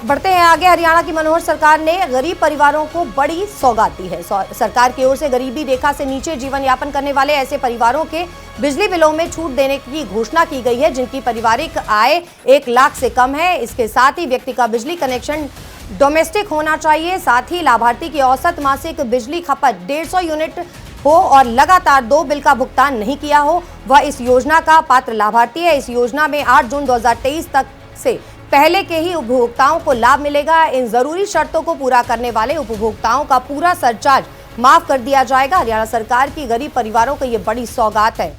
बढ़ते हैं आगे। हरियाणा की मनोहर सरकार ने गरीब परिवारों को बड़ी सौगात दी है। सरकार की ओर से गरीबी रेखा से नीचे जीवन यापन करने वाले ऐसे परिवारों के बिजली बिलों में छूट देने की घोषणा की गई है जिनकी पारिवारिक आय 1 लाख से कम है। इसके साथ ही व्यक्ति का बिजली कनेक्शन डोमेस्टिक होना चाहिए। साथ ही लाभार्थी की औसत मासिक बिजली खपत 150 यूनिट हो और लगातार 2 बिल का भुगतान नहीं किया हो, वह इस योजना का पात्र लाभार्थी है। इस योजना में 8 जून 2023 तक से पहले के ही उपभोक्ताओं को लाभ मिलेगा। इन जरूरी शर्तों को पूरा करने वाले उपभोक्ताओं का पूरा सरचार्ज माफ कर दिया जाएगा। हरियाणा सरकार की गरीब परिवारों को ये बड़ी सौगात है।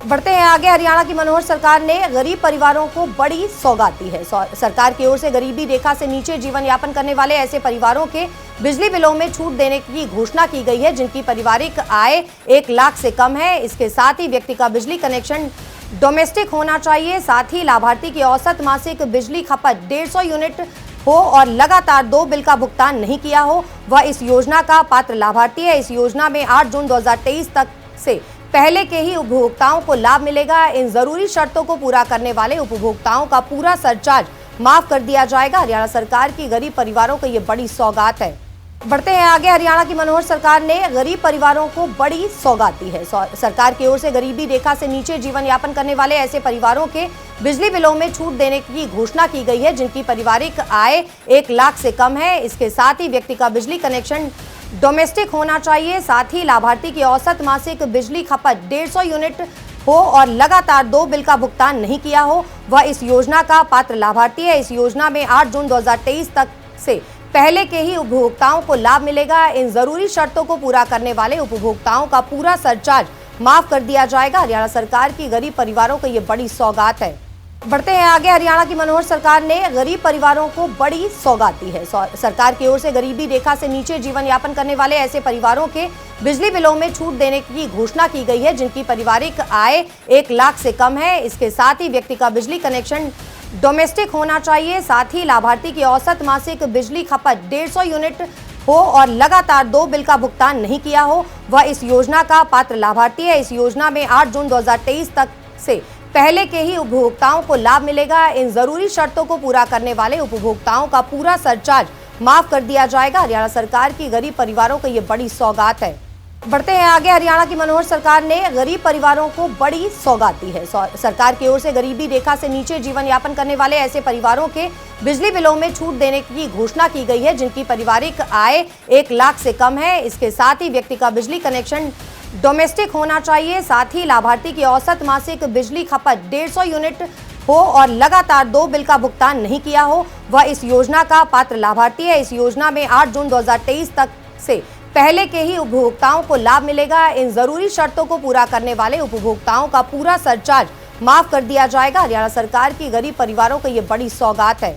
बढ़ते हैं आगे। हरियाणा की मनोहर सरकार ने गरीब परिवारों को बड़ी सौगात दी है। सरकार की ओर से गरीबी रेखा से नीचे जीवन यापन करने वाले ऐसे परिवारों के बिजली बिलों में छूट देने की घोषणा की गई है जिनकी पारिवारिक आय 1 लाख से कम है। इसके साथ ही व्यक्ति का बिजली कनेक्शन डोमेस्टिक होना चाहिए। साथ ही लाभार्थी की औसत मासिक बिजली खपत 150 यूनिट हो और लगातार 2 बिल का भुगतान नहीं किया हो, वह इस योजना का पात्र लाभार्थी है। इस योजना में 8 जून 2023 तक से पहले के ही उपभोक्ताओं को लाभ मिलेगा। इन जरूरी शर्तों को पूरा करने वाले उपभोक्ताओं का पूरा सरचार्ज माफ कर दिया जाएगा। हरियाणा सरकार की गरीब परिवारों को ये बड़ी सौगात है। बढ़ते हैं आगे। हरियाणा की मनोहर सरकार ने गरीब परिवारों को बड़ी सौगात दी है। सरकार की ओर से गरीबी रेखा से नीचे जीवन यापन करने वाले ऐसे परिवारों के बिजली बिलों में छूट देने की घोषणा की गई है जिनकी पारिवारिक आय 1 लाख से कम है। इसके साथ ही व्यक्ति का बिजली कनेक्शन डोमेस्टिक होना चाहिए। साथ ही लाभार्थी की औसत मासिक बिजली खपत 150 यूनिट हो और लगातार 2 बिल का भुगतान नहीं किया हो, वह इस योजना का पात्र लाभार्थी है। इस योजना में 8 जून 2023 तक से पहले के ही उपभोक्ताओं को लाभ मिलेगा। इन जरूरी शर्तों को पूरा करने वाले उपभोक्ताओं का पूरा सरचार्ज माफ कर दिया जाएगा। हरियाणा सरकार की गरीब परिवारों को ये बड़ी सौगात है। बढ़ते हैं आगे। हरियाणा की मनोहर सरकार ने गरीब परिवारों को बड़ी सौगात दी है। सरकार की ओर से गरीबी रेखा से नीचे जीवन यापन करने वाले ऐसे परिवारों के बिजली बिलों में छूट देने की घोषणा की गई है जिनकी पारिवारिक आय 1 लाख से कम है। इसके साथ ही व्यक्ति का बिजली कनेक्शन डोमेस्टिक होना चाहिए। साथ ही लाभार्थी की औसत मासिक बिजली खपत 150 यूनिट हो और लगातार 2 बिल का भुगतान नहीं किया हो, वह इस योजना का पात्र लाभार्थी है। इस योजना में 8 जून 2023 तक से पहले के ही उपभोक्ताओं को लाभ मिलेगा। इन जरूरी शर्तों को पूरा करने वाले उपभोक्ताओं का पूरा सरचार्ज माफ कर दिया जाएगा। हरियाणा सरकार की गरीब परिवारों को ये बड़ी सौगात है। बढ़ते हैं आगे। हरियाणा की मनोहर सरकार ने गरीब परिवारों को बड़ी सौगात दी है। सरकार की ओर से गरीबी रेखा से नीचे जीवन यापन करने वाले ऐसे परिवारों के बिजली बिलों में छूट देने की घोषणा की गई है जिनकी पारिवारिक आय 1 लाख से कम है। इसके साथ ही व्यक्ति का बिजली कनेक्शन डोमेस्टिक होना चाहिए। साथ ही लाभार्थी की औसत मासिक बिजली खपत 150 यूनिट हो और लगातार 2 बिल का भुगतान नहीं किया हो, वह इस योजना का पात्र लाभार्थी है। इस योजना में 8 जून 2023 तक से पहले के ही उपभोक्ताओं को लाभ मिलेगा। इन जरूरी शर्तों को पूरा करने वाले उपभोक्ताओं का पूरा सरचार्ज माफ कर दिया जाएगा। हरियाणा सरकार की गरीब परिवारों को ये बड़ी सौगात है।